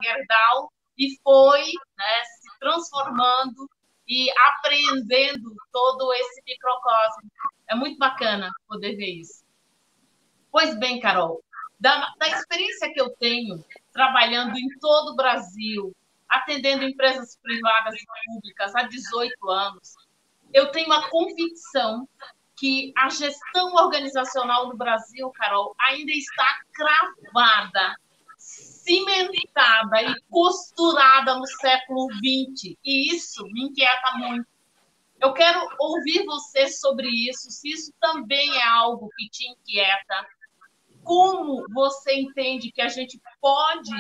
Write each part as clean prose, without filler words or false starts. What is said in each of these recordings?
Gerdau e foi, né, se transformando e apreendendo todo esse microcosmo. É muito bacana poder ver isso. Pois bem, Carol, da experiência que eu tenho trabalhando em todo o Brasil, atendendo empresas privadas e públicas há 18 anos, eu tenho a convicção que a gestão organizacional no Brasil, Carol, ainda está cravada, cimentada e costurada no século XX. E isso me inquieta muito. Eu quero ouvir você sobre isso, se isso também é algo que te inquieta. Como você entende que a gente pode,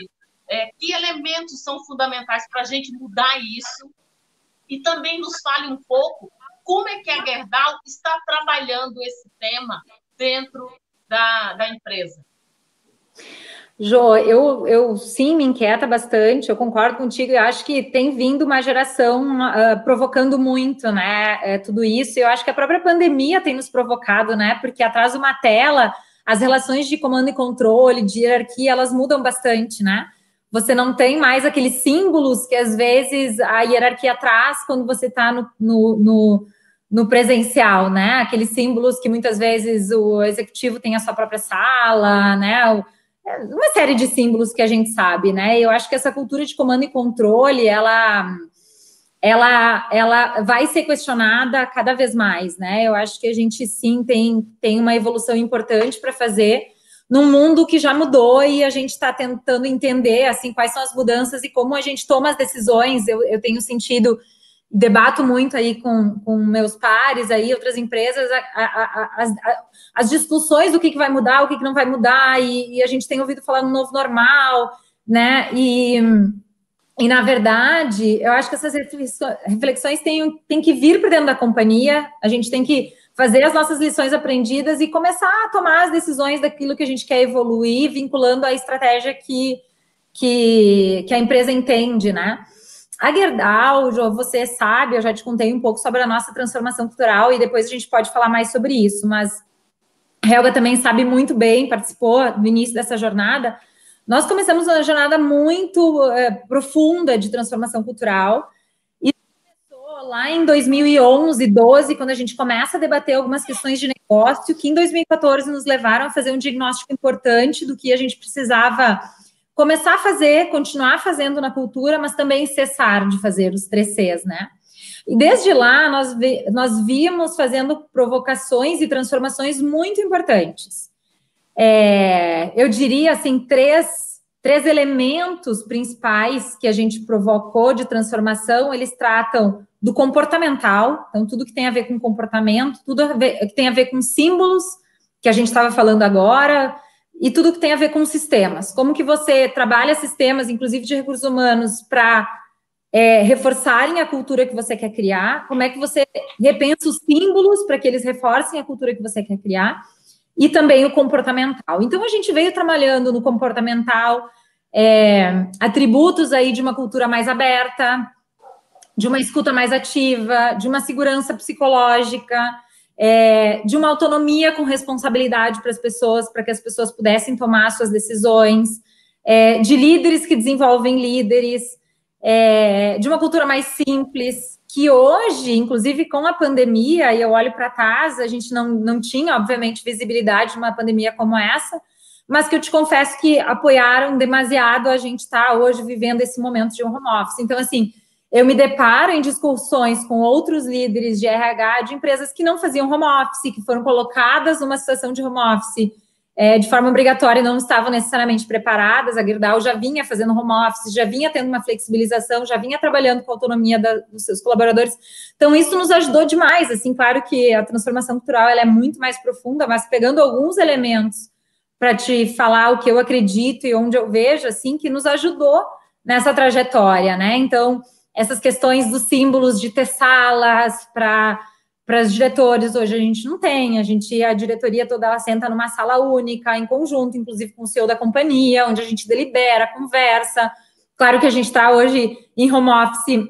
que elementos são fundamentais para a gente mudar isso? E também nos fale um pouco como é que a Gerdau está trabalhando esse tema dentro da empresa. Jô, eu sim me inquieta bastante, eu concordo contigo, eu acho que tem vindo uma geração provocando muito, né, tudo isso, eu acho que a própria pandemia tem nos provocado, né, porque atrás de uma tela, as relações de comando e controle, de hierarquia, elas mudam bastante, né, você não tem mais aqueles símbolos que às vezes a hierarquia traz quando você está no presencial, né, aqueles símbolos que muitas vezes o executivo tem a sua própria sala, né, uma série de símbolos que a gente sabe, né? Eu acho que essa cultura de comando e controle, ela vai ser questionada cada vez mais, né? Eu acho que a gente sim tem uma evolução importante para fazer num mundo que já mudou e a gente está tentando entender assim quais são as mudanças e como a gente toma as decisões. Eu tenho sentido, debato muito aí com meus pares aí, outras empresas, as discussões do que vai mudar, o que não vai mudar, e a gente tem ouvido falar no novo normal, né, e na verdade, eu acho que essas reflexões têm que vir para dentro da companhia, a gente tem que fazer as nossas lições aprendidas e começar a tomar as decisões daquilo que a gente quer evoluir, vinculando a estratégia que a empresa entende, né. A Gerdau, você sabe, eu já te contei um pouco sobre a nossa transformação cultural e depois a gente pode falar mais sobre isso, mas a Helga também sabe muito bem, participou do início dessa jornada. Nós começamos uma jornada muito profunda de transformação cultural e começou lá em 2011, 12, quando a gente começa a debater algumas questões de negócio, que em 2014 nos levaram a fazer um diagnóstico importante do que a gente precisava começar a fazer, continuar fazendo na cultura, mas também cessar de fazer os 3 Cs, né? E desde lá, nós vimos fazendo provocações e transformações muito importantes. Eu diria, assim, três elementos principais que a gente provocou de transformação, eles tratam do comportamental, então tudo que tem a ver com comportamento, tudo que tem a ver com símbolos, que a gente estava falando agora, e tudo que tem a ver com sistemas. Como que você trabalha sistemas, inclusive de recursos humanos, para reforçarem a cultura que você quer criar, como é que você repensa os símbolos para que eles reforcem a cultura que você quer criar, e também o comportamental. Então, a gente veio trabalhando no comportamental, atributos aí de uma cultura mais aberta, de uma escuta mais ativa, de uma segurança psicológica, de uma autonomia com responsabilidade para as pessoas, para que as pessoas pudessem tomar suas decisões, de líderes que desenvolvem líderes, de uma cultura mais simples, que hoje, inclusive com a pandemia, e eu olho para trás, a gente não tinha, obviamente, visibilidade de uma pandemia como essa, mas que eu te confesso que apoiaram demasiado a gente estar hoje vivendo esse momento de um home office. Então, assim, eu me deparo em discussões com outros líderes de RH de empresas que não faziam home office, que foram colocadas numa situação de home office de forma obrigatória e não estavam necessariamente preparadas. A Gerdau já vinha fazendo home office, já vinha tendo uma flexibilização, já vinha trabalhando com a autonomia dos seus colaboradores. Então, isso nos ajudou demais. Assim, claro que a transformação cultural ela é muito mais profunda, mas pegando alguns elementos para te falar o que eu acredito e onde eu vejo, assim, que nos ajudou nessa trajetória, né? Então, essas questões dos símbolos de ter salas para os diretores, hoje a gente não tem, a diretoria toda ela senta numa sala única, em conjunto, inclusive com o CEO da companhia, onde a gente delibera, conversa. Claro que a gente está hoje em home office,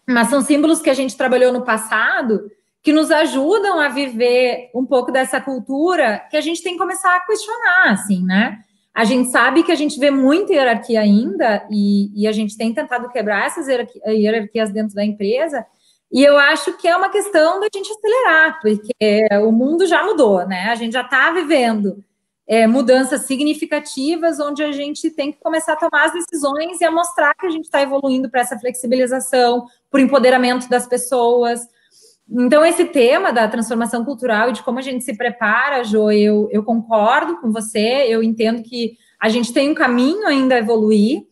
mas são símbolos que a gente trabalhou no passado, que nos ajudam a viver um pouco dessa cultura que a gente tem que começar a questionar, assim, né? A gente sabe que a gente vê muita hierarquia ainda e a gente tem tentado quebrar essas hierarquias dentro da empresa. E eu acho que é uma questão da gente acelerar, porque o mundo já mudou, né? A gente já está vivendo mudanças significativas, onde a gente tem que começar a tomar as decisões e a mostrar que a gente está evoluindo para essa flexibilização, por empoderamento das pessoas. Então, esse tema da transformação cultural e de como a gente se prepara, Jo, eu concordo com você, eu entendo que a gente tem um caminho ainda a evoluir.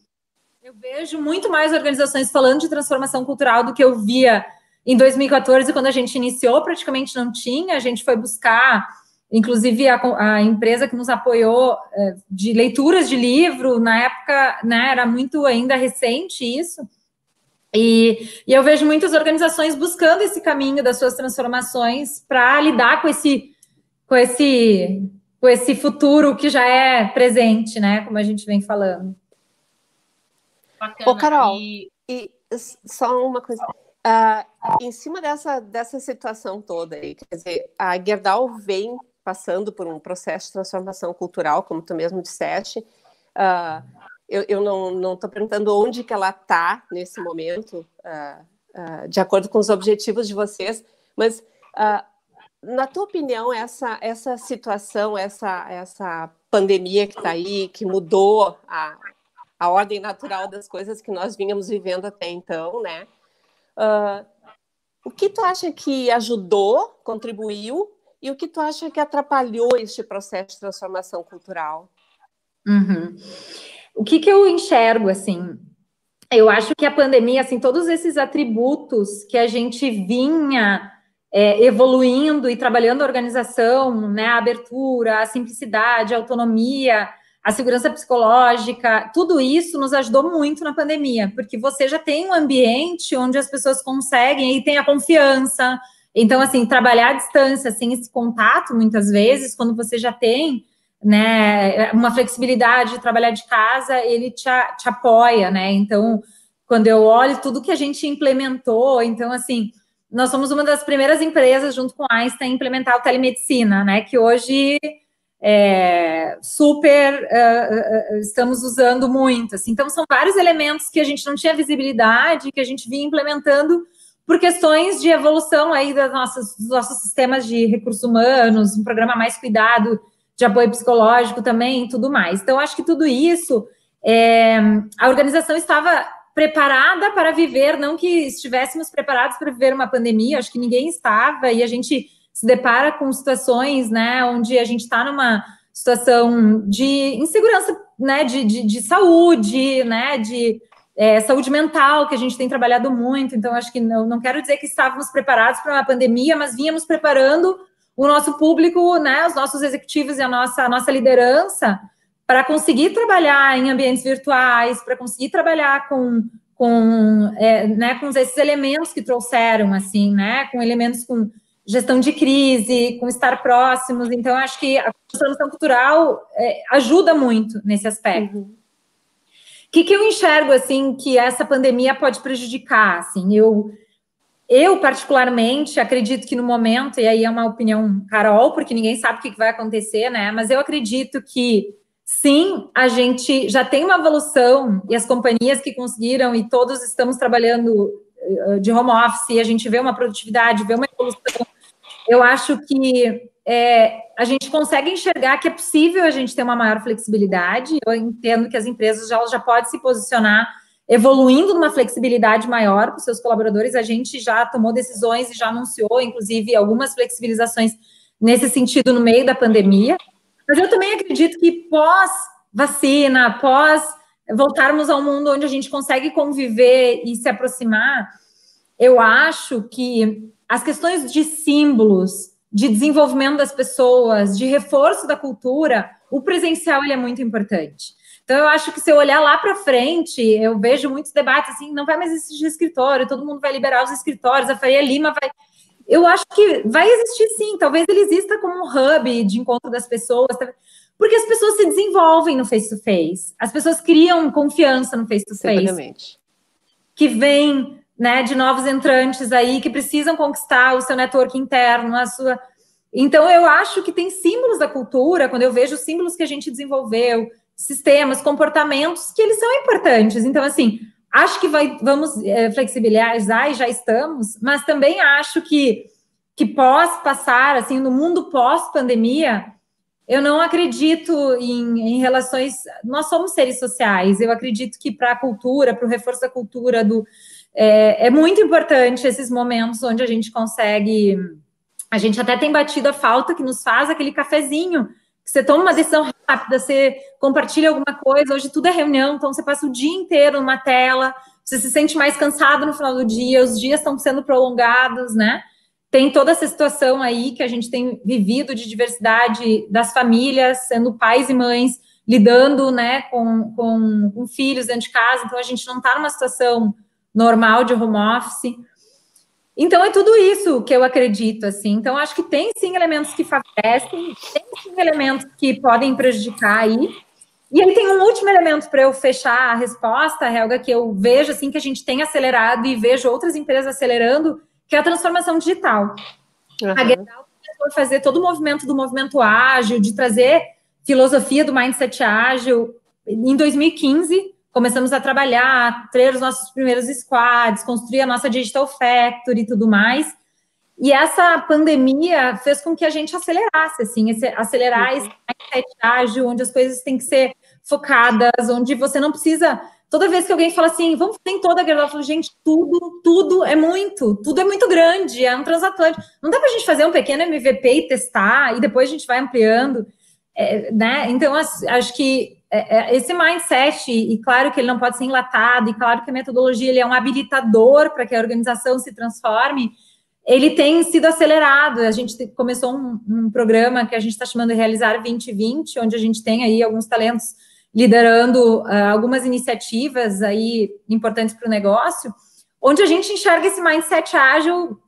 Eu vejo muito mais organizações falando de transformação cultural do que eu via em 2014, quando a gente iniciou, praticamente não tinha, a gente foi buscar, inclusive a empresa que nos apoiou de leituras de livro, na época, né, era muito ainda recente isso, e eu vejo muitas organizações buscando esse caminho das suas transformações para lidar com esse futuro que já é presente, né, como a gente vem falando. Bacana. Ô, Carol, e só uma coisa... em cima dessa situação toda aí, quer dizer, a Gerdau vem passando por um processo de transformação cultural, como tu mesmo disseste. Eu não estou perguntando onde que ela está nesse momento, de acordo com os objetivos de vocês, mas, na tua opinião, essa situação, essa pandemia que está aí, que mudou a ordem natural das coisas que nós vínhamos vivendo até então, né? O que tu acha que ajudou, contribuiu, e o que tu acha que atrapalhou este processo de transformação cultural? Uhum. O que eu enxergo, assim, eu acho que a pandemia, assim, todos esses atributos que a gente vinha evoluindo e trabalhando a organização, né, a abertura, a simplicidade, a autonomia, a segurança psicológica, tudo isso nos ajudou muito na pandemia, porque você já tem um ambiente onde as pessoas conseguem e tem a confiança. Então, assim, trabalhar à distância, sem esse contato, muitas vezes, quando você já tem, né, uma flexibilidade de trabalhar de casa, ele te apoia, né? Então, quando eu olho tudo que a gente implementou, então, assim, nós somos uma das primeiras empresas, junto com a Einstein, a implementar o telemedicina, né? Que hoje estamos usando muito, assim. Então, são vários elementos que a gente não tinha visibilidade, que a gente vinha implementando por questões de evolução aí dos nossos sistemas de recursos humanos, um programa mais cuidado, de apoio psicológico também e tudo mais. Então, acho que tudo isso, a organização estava preparada para viver, não que estivéssemos preparados para viver uma pandemia, acho que ninguém estava, e a gente se depara com situações, né, onde a gente está numa situação de insegurança, né, de saúde, né, de saúde mental, que a gente tem trabalhado muito. Então, acho que não quero dizer que estávamos preparados para uma pandemia, mas vínhamos preparando o nosso público, né, os nossos executivos e a nossa liderança para conseguir trabalhar em ambientes virtuais, para conseguir trabalhar com esses elementos que trouxeram, assim, né, com elementos com gestão de crise, com estar próximos. Então, acho que a transformação cultural ajuda muito nesse aspecto. O que eu enxergo, assim, que essa pandemia pode prejudicar? Assim, eu, particularmente, acredito que no momento, e aí é uma opinião Carol, porque ninguém sabe o que vai acontecer, né? Mas eu acredito que, sim, a gente já tem uma evolução, e as companhias que conseguiram, e todos estamos trabalhando de home office, e a gente vê uma produtividade, vê uma evolução. Eu acho que a gente consegue enxergar que é possível a gente ter uma maior flexibilidade. Eu entendo que as empresas já podem se posicionar evoluindo numa flexibilidade maior para os seus colaboradores. A gente já tomou decisões e já anunciou, inclusive, algumas flexibilizações nesse sentido no meio da pandemia. Mas eu também acredito que pós-vacina, pós voltarmos a um mundo onde a gente consegue conviver e se aproximar, eu acho que as questões de símbolos, de desenvolvimento das pessoas, de reforço da cultura, o presencial ele é muito importante. Então, eu acho que se eu olhar lá para frente, eu vejo muitos debates assim, não vai mais existir escritório, todo mundo vai liberar os escritórios, a Faria Lima vai... Eu acho que vai existir sim, talvez ele exista como um hub de encontro das pessoas, porque as pessoas se desenvolvem no face-to-face, as pessoas criam confiança no face-to-face, que vem, né, de novos entrantes aí, que precisam conquistar o seu network interno, a sua... Então, eu acho que tem símbolos da cultura, quando eu vejo os símbolos que a gente desenvolveu, sistemas, comportamentos que eles são importantes. Então, assim, acho que vamos flexibilizar e já estamos, mas também acho que pós-passar, assim, no mundo pós-pandemia, eu não acredito em relações... Nós somos seres sociais, eu acredito que para a cultura, para o reforço da cultura, é muito importante esses momentos onde a gente consegue... A gente até tem batido a falta que nos faz aquele cafezinho, que você toma uma decisão rápida, você compartilha alguma coisa, hoje tudo é reunião, então você passa o dia inteiro numa tela, você se sente mais cansado no final do dia, os dias estão sendo prolongados, né? Tem toda essa situação aí que a gente tem vivido de diversidade das famílias, sendo pais e mães, lidando, né, com filhos dentro de casa, então a gente não está numa situação normal de home office. Então, é tudo isso que eu acredito, assim. Então, acho que tem, sim, elementos que favorecem, tem, sim, elementos que podem prejudicar aí. E aí tem um último elemento para eu fechar a resposta, Helga, que eu vejo, assim, que a gente tem acelerado e vejo outras empresas acelerando, que é a transformação digital. Uhum. A Gerdau foi fazer todo o movimento do movimento ágil, de trazer filosofia do mindset ágil. Em 2015, começamos a trabalhar, ter os nossos primeiros squads, construir a nossa Digital Factory e tudo mais. E essa pandemia fez com que a gente acelerasse, assim, acelerar esse mindset ágil, onde as coisas têm que ser focadas, onde você não precisa... Toda vez que alguém fala assim, vamos fazer em toda a Gerdau, eu falo, gente, tudo é muito grande, é um transatlântico. Não dá para a gente fazer um pequeno MVP e testar, e depois a gente vai ampliando, né? Então, acho que esse mindset, e claro que ele não pode ser enlatado, e claro que a metodologia ele é um habilitador para que a organização se transforme, ele tem sido acelerado. A gente começou um programa que a gente está chamando de Realizar 2020, onde a gente tem aí alguns talentos liderando algumas iniciativas aí importantes para o negócio, onde a gente enxerga esse mindset ágil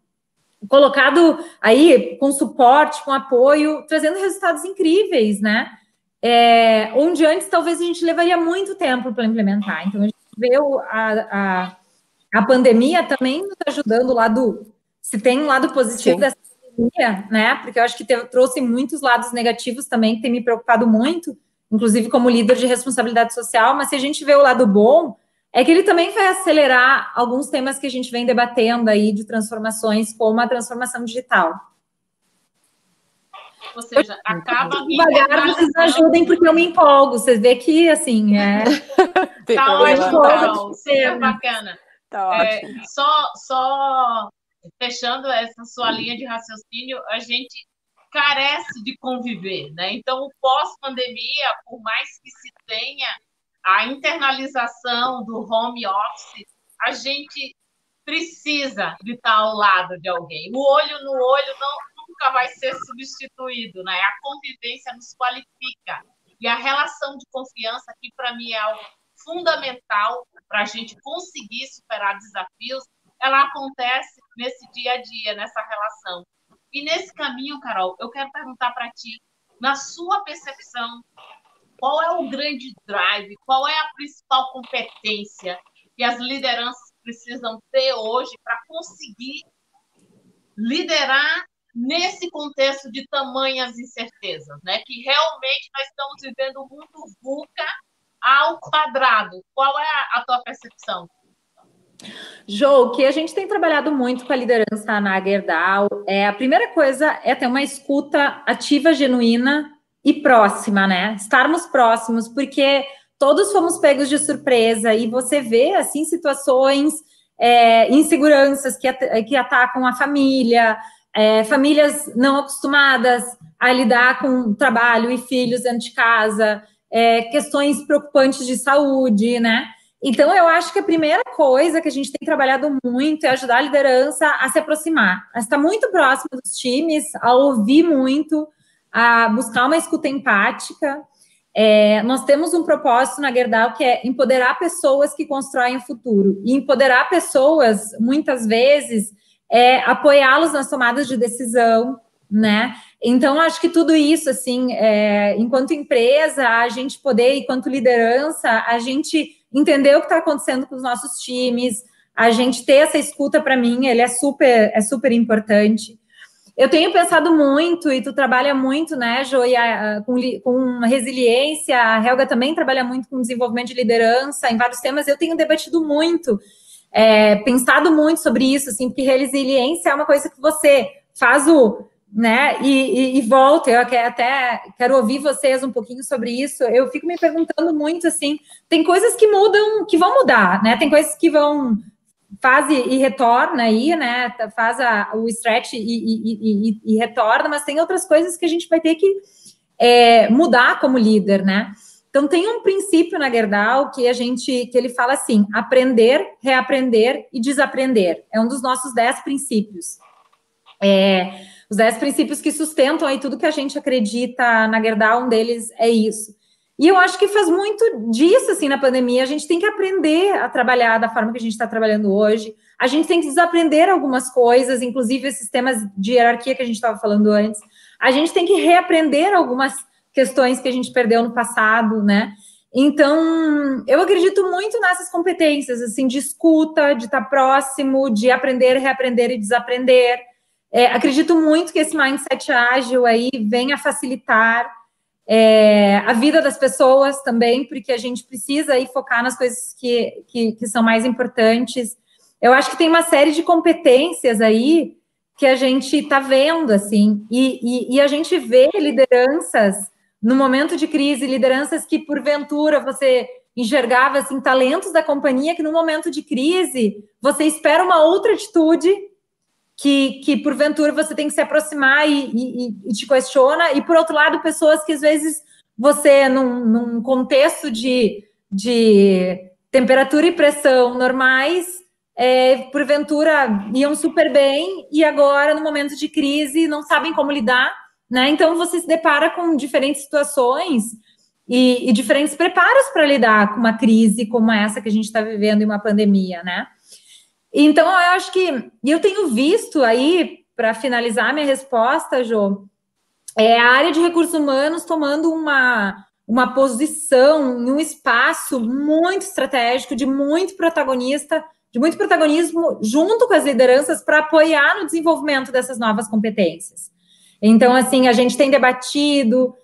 colocado aí com suporte, com apoio, trazendo resultados incríveis, né? Onde antes talvez a gente levaria muito tempo para implementar. Então, a gente vê a pandemia também nos ajudando se tem um lado positivo Sim. dessa pandemia, né? Porque eu acho que trouxe muitos lados negativos também, que tem me preocupado muito, inclusive como líder de responsabilidade social, mas se a gente vê o lado bom, é que ele também vai acelerar alguns temas que a gente vem debatendo aí de transformações, como a transformação digital. Ou seja, acaba... Devagar, vocês me ajudem, porque eu me empolgo. Vocês vê que, assim, Tá ótimo, Carol. Super bacana. Tá ótimo. Só fechando essa sua linha de raciocínio, a gente carece de conviver, né? Então, o pós-pandemia, por mais que se tenha a internalização do home office, a gente precisa de estar ao lado de alguém. O olho no olho nunca vai ser substituído, né? A convivência nos qualifica. E a relação de confiança, que para mim é algo fundamental para a gente conseguir superar desafios, ela acontece nesse dia a dia, nessa relação. E nesse caminho, Carol, eu quero perguntar para ti, na sua percepção, qual é o grande drive, qual é a principal competência que as lideranças precisam ter hoje para conseguir liderar nesse contexto de tamanhas incertezas, né? Que realmente nós estamos vivendo um mundo VUCA ao quadrado. Qual é a tua percepção? Jo, o que a gente tem trabalhado muito com a liderança na Gerdau, a primeira coisa é ter uma escuta ativa, genuína e próxima, né? Estarmos próximos, porque todos fomos pegos de surpresa e você vê, assim, situações, inseguranças que atacam a família, famílias não acostumadas a lidar com trabalho e filhos dentro de casa, questões preocupantes de saúde, né? Então, eu acho que a primeira coisa que a gente tem trabalhado muito é ajudar a liderança a se aproximar, a estar muito próxima dos times, a ouvir muito, a buscar uma escuta empática. Nós temos um propósito na Gerdau que é empoderar pessoas que constroem o futuro. E empoderar pessoas, muitas vezes, é apoiá-los nas tomadas de decisão, né? Então, acho que tudo isso, assim, enquanto empresa, a gente poder, enquanto liderança, a gente entender o que está acontecendo com os nossos times, a gente ter essa escuta, para mim, ele é super importante. Eu tenho pensado muito, e tu trabalha muito, né, Jo, com resiliência, a Helga também trabalha muito com desenvolvimento de liderança, em vários temas. Eu tenho debatido muito, pensado muito sobre isso, assim, porque resiliência é uma coisa que você faz né, e volta. Eu até quero ouvir vocês um pouquinho sobre isso. Eu fico me perguntando muito, assim, tem coisas que mudam, que vão mudar, né, tem coisas que faz e retorna aí, né? Faz o stretch e retorna, mas tem outras coisas que a gente vai ter que mudar como líder, né? Então tem um princípio na Gerdau que ele fala assim: aprender, reaprender e desaprender. É um dos nossos 10 princípios. Os 10 princípios que sustentam aí tudo que a gente acredita na Gerdau, um deles é isso. E eu acho que faz muito disso, assim, na pandemia. A gente tem que aprender a trabalhar da forma que a gente está trabalhando hoje. A gente tem que desaprender algumas coisas, inclusive esses temas de hierarquia que a gente estava falando antes. A gente tem que reaprender algumas questões que a gente perdeu no passado, né? Então, eu acredito muito nessas competências, assim, de escuta, de estar próximo, de aprender, reaprender e desaprender. Acredito muito que esse mindset ágil aí venha facilitar a vida das pessoas também, porque a gente precisa aí focar nas coisas que são mais importantes. Eu acho que tem uma série de competências aí que a gente está vendo, assim, e a gente vê lideranças no momento de crise, lideranças que, porventura, você enxergava, assim, talentos da companhia que, no momento de crise, você espera uma outra atitude que porventura você tem que se aproximar e te questiona, e por outro lado, pessoas que às vezes você, num contexto de temperatura e pressão normais, porventura iam super bem, e agora, no momento de crise, não sabem como lidar, né? Então você se depara com diferentes situações e diferentes preparos para lidar com uma crise como essa que a gente está vivendo, em uma pandemia, né? Então, eu acho que eu tenho visto aí, para finalizar minha resposta, Jô, a área de recursos humanos tomando uma posição em um espaço muito estratégico, de muito protagonismo junto com as lideranças para apoiar no desenvolvimento dessas novas competências. Então, assim, a gente tem debatido,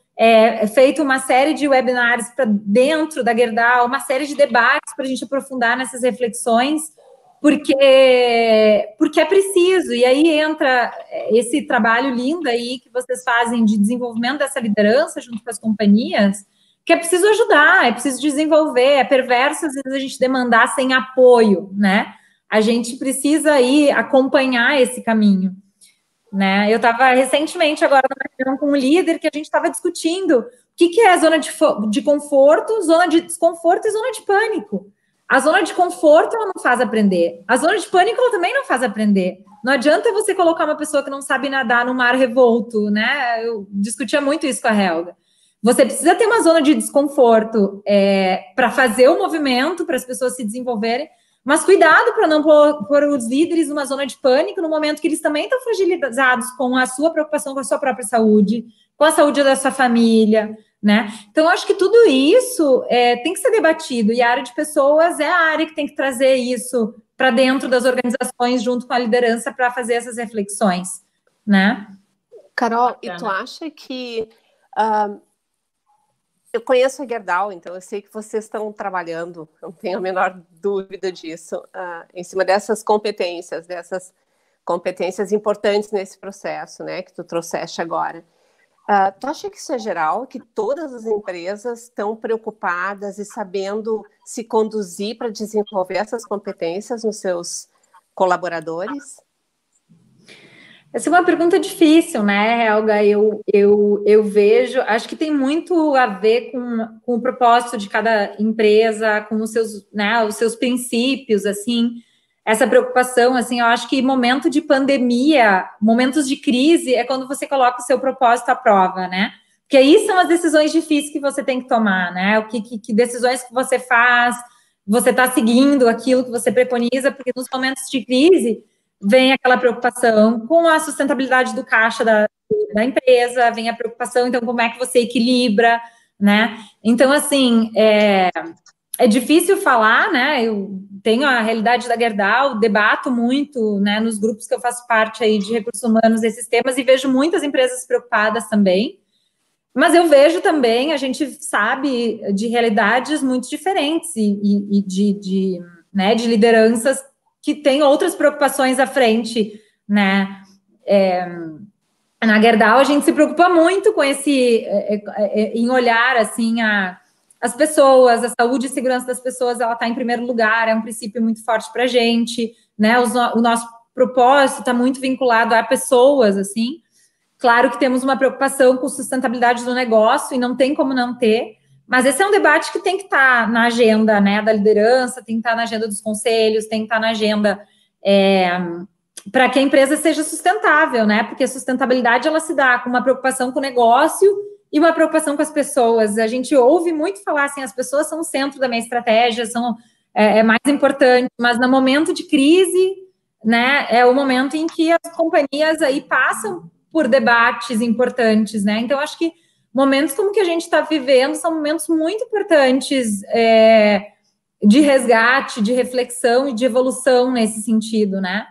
feito uma série de webinars para dentro da Gerdau, uma série de debates para a gente aprofundar nessas reflexões, porque é preciso, e aí entra esse trabalho lindo aí que vocês fazem de desenvolvimento dessa liderança junto com as companhias, que é preciso ajudar, é preciso desenvolver, é perverso às vezes a gente demandar sem apoio, né? A gente precisa aí acompanhar esse caminho, né? Eu estava recentemente agora numa reunião com um líder que a gente estava discutindo o que é a zona de conforto, zona de desconforto e zona de pânico. A zona de conforto, ela não faz aprender. A zona de pânico, ela também não faz aprender. Não adianta você colocar uma pessoa que não sabe nadar no mar revolto, né? Eu discutia muito isso com a Helga. Você precisa ter uma zona de desconforto para fazer o movimento, para as pessoas se desenvolverem, mas cuidado para não pôr os líderes numa zona de pânico no momento que eles também estão fragilizados com a sua preocupação com a sua própria saúde, com a saúde da sua família, né? Então, eu acho que tudo isso tem que ser debatido, e a área de pessoas é a área que tem que trazer isso para dentro das organizações, junto com a liderança, para fazer essas reflexões, né? Carol, e tu acha que... eu conheço a Gerdau, então eu sei que vocês estão trabalhando, não tenho a menor dúvida disso, em cima dessas competências importantes nesse processo, né, que tu trouxeste agora. Tu acha que isso é geral, que todas as empresas estão preocupadas e sabendo se conduzir para desenvolver essas competências nos seus colaboradores? Essa é uma pergunta difícil, né, Helga? Eu vejo, acho que tem muito a ver com o propósito de cada empresa, com os seus princípios, assim, essa preocupação, assim, eu acho que momento de pandemia, momentos de crise, é quando você coloca o seu propósito à prova, né? Porque aí são as decisões difíceis que você tem que tomar, né? Que decisões que você faz, você está seguindo aquilo que você preconiza, porque nos momentos de crise vem aquela preocupação com a sustentabilidade do caixa da empresa, vem a preocupação, então, como é que você equilibra, né? Então, assim, é difícil falar, né? Eu tenho a realidade da Gerdau, debato muito, né, nos grupos que eu faço parte aí de recursos humanos esses temas e vejo muitas empresas preocupadas também. Mas eu vejo também, a gente sabe de realidades muito diferentes e de lideranças que têm outras preocupações à frente, né? Na Gerdau, a gente se preocupa muito com em olhar, assim, as pessoas, a saúde e segurança das pessoas, ela está em primeiro lugar, é um princípio muito forte para a gente, né? O nosso propósito está muito vinculado a pessoas, assim. Claro que temos uma preocupação com sustentabilidade do negócio e não tem como não ter, mas esse é um debate que tem que estar na agenda, né, da liderança, tem que estar na agenda dos conselhos, tem que estar na agenda para que a empresa seja sustentável, né? Porque a sustentabilidade ela se dá com uma preocupação com o negócio e uma preocupação com as pessoas. A gente ouve muito falar assim, as pessoas são o centro da minha estratégia, são mais importante, mas no momento de crise, né, é o momento em que as companhias aí passam por debates importantes, né? Então, acho que momentos como que a gente está vivendo são momentos muito importantes de resgate, de reflexão e de evolução nesse sentido, né?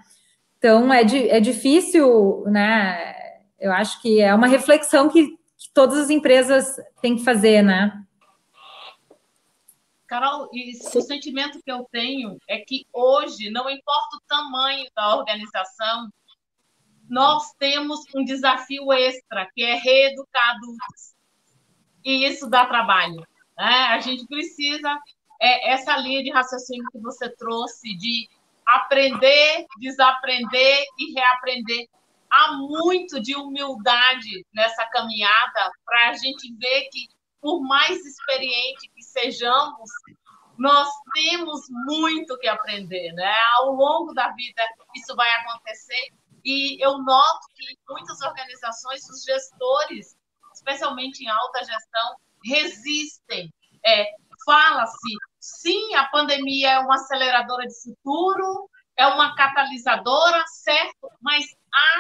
Então, é difícil, né? Eu acho que é uma reflexão que todas as empresas têm que fazer, né? Carol, o sentimento que eu tenho é que hoje, não importa o tamanho da organização, nós temos um desafio extra, que é reeducar adultos. E isso dá trabalho, né? A gente precisa, essa linha de raciocínio que você trouxe, de aprender, desaprender e reaprender. Há muito de humildade nessa caminhada para a gente ver que, por mais experiente que sejamos, nós temos muito que aprender, né? Ao longo da vida isso vai acontecer. E eu noto que em muitas organizações os gestores, especialmente em alta gestão, resistem. Fala-se, sim, a pandemia é uma aceleradora de futuro, é uma catalisadora, certo, mas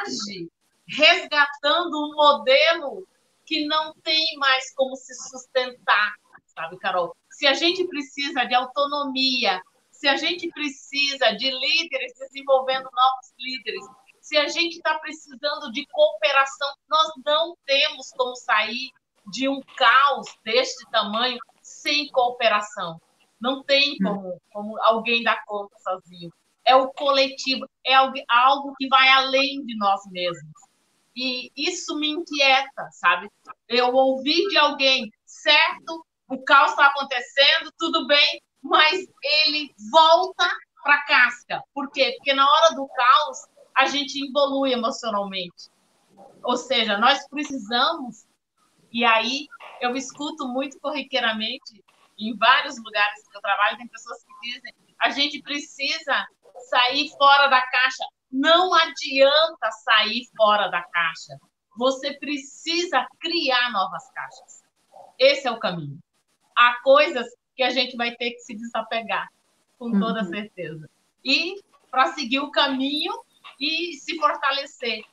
age resgatando um modelo que não tem mais como se sustentar, sabe, Carol? Se a gente precisa de autonomia, se a gente precisa de líderes desenvolvendo novos líderes, se a gente está precisando de cooperação, nós não temos como sair de um caos deste tamanho sem cooperação. Não tem como alguém dar conta sozinho. É o coletivo, é algo que vai além de nós mesmos. E isso me inquieta, sabe? Eu ouvi de alguém, certo, o caos está acontecendo, tudo bem, mas ele volta para a casca. Por quê? Porque na hora do caos, a gente evolui emocionalmente. Ou seja, nós precisamos, e aí eu escuto muito corriqueiramente, em vários lugares que eu trabalho, tem pessoas que dizem, a gente precisa sair fora da caixa. Não adianta sair fora da caixa. Você precisa criar novas caixas. Esse é o caminho. Há coisas que a gente vai ter que se desapegar, com toda certeza. E para seguir o caminho e se fortalecer.